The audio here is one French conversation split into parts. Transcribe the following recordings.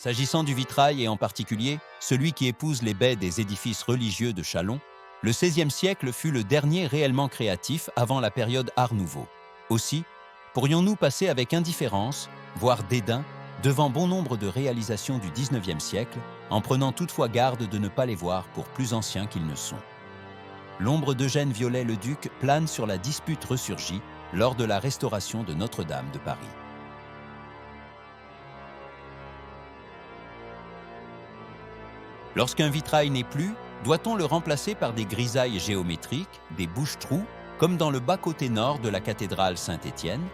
S'agissant du vitrail et en particulier celui qui épouse les baies des édifices religieux de Châlons, le XVIe siècle fut le dernier réellement créatif avant la période Art Nouveau. Aussi, pourrions-nous passer avec indifférence, voire dédain, devant bon nombre de réalisations du XIXe siècle, en prenant toutefois garde de ne pas les voir pour plus anciens qu'ils ne sont. L'ombre d'Eugène Viollet-le-Duc plane sur la dispute ressurgie lors de la restauration de Notre-Dame de Paris. Lorsqu'un vitrail n'est plus, doit-on le remplacer par des grisailles géométriques, des bouches-trous, comme dans le bas-côté nord de la cathédrale Saint-Étienne?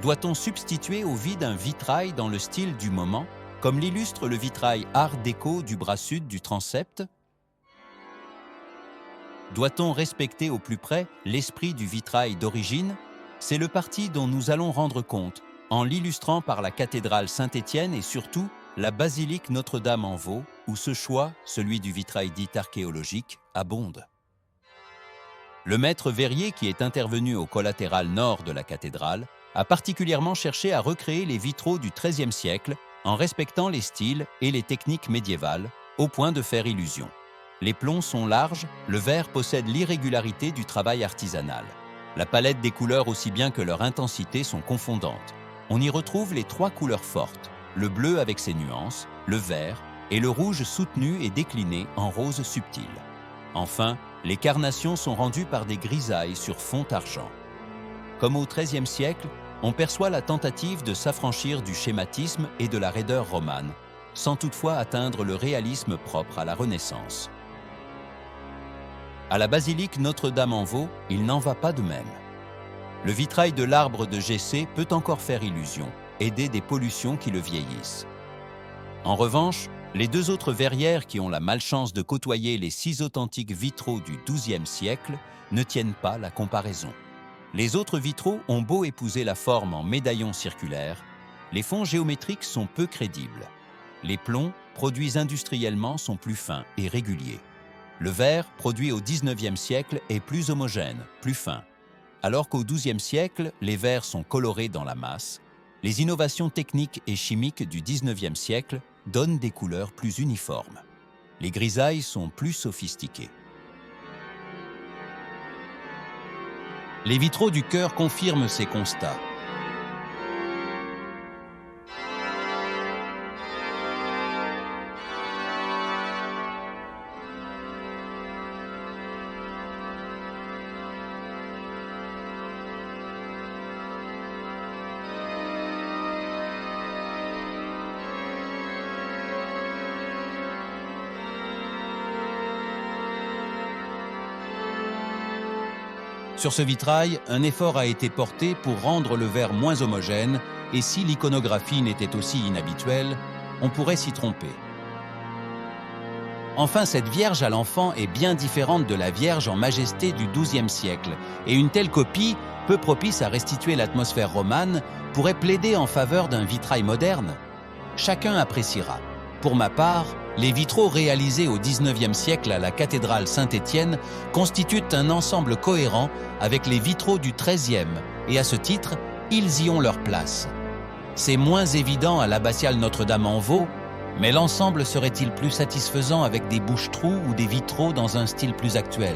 Doit-on substituer au vide un vitrail dans le style du moment, comme l'illustre le vitrail Art déco du bras sud du transept? Doit-on respecter au plus près l'esprit du vitrail d'origine? C'est le parti dont nous allons rendre compte, en l'illustrant par la cathédrale Saint-Étienne et surtout la basilique Notre-Dame-en-Vaux, où ce choix, celui du vitrail dit archéologique, abonde. Le maître verrier qui est intervenu au collatéral nord de la cathédrale a particulièrement cherché à recréer les vitraux du XIIIe siècle en respectant les styles et les techniques médiévales, au point de faire illusion. Les plombs sont larges, le verre possède l'irrégularité du travail artisanal. La palette des couleurs aussi bien que leur intensité sont confondantes. On y retrouve les trois couleurs fortes, le bleu avec ses nuances, le vert et le rouge soutenu et décliné en rose subtil. Enfin, les carnations sont rendues par des grisailles sur fond argent. Comme au XIIIe siècle, on perçoit la tentative de s'affranchir du schématisme et de la raideur romane, sans toutefois atteindre le réalisme propre à la Renaissance. À la basilique Notre-Dame-en-Vaux, il n'en va pas de même. Le vitrail de l'arbre de Gessé peut encore faire illusion, aider des pollutions qui le vieillissent. En revanche, les deux autres verrières qui ont la malchance de côtoyer les 6 authentiques vitraux du XIIe siècle ne tiennent pas la comparaison. Les autres vitraux ont beau épouser la forme en médaillon circulaire, les fonds géométriques sont peu crédibles. Les plombs, produits industriellement, sont plus fins et réguliers. Le verre, produit au XIXe siècle, est plus homogène, plus fin. Alors qu'au XIIe siècle, les verres sont colorés dans la masse, les innovations techniques et chimiques du XIXe siècle donnent des couleurs plus uniformes. Les grisailles sont plus sophistiquées. Les vitraux du chœur confirment ces constats. Sur ce vitrail, un effort a été porté pour rendre le verre moins homogène, et si l'iconographie n'était aussi inhabituelle, on pourrait s'y tromper. Enfin, cette Vierge à l'enfant est bien différente de la Vierge en majesté du XIIe siècle, et une telle copie, peu propice à restituer l'atmosphère romane, pourrait plaider en faveur d'un vitrail moderne. Chacun appréciera. Pour ma part, les vitraux réalisés au XIXe siècle à la cathédrale Saint-Étienne constituent un ensemble cohérent avec les vitraux du XIIIe, et à ce titre, ils y ont leur place. C'est moins évident à l'abbatiale Notre-Dame-en-Vaux, mais l'ensemble serait-il plus satisfaisant avec des bouches-trous ou des vitraux dans un style plus actuel ?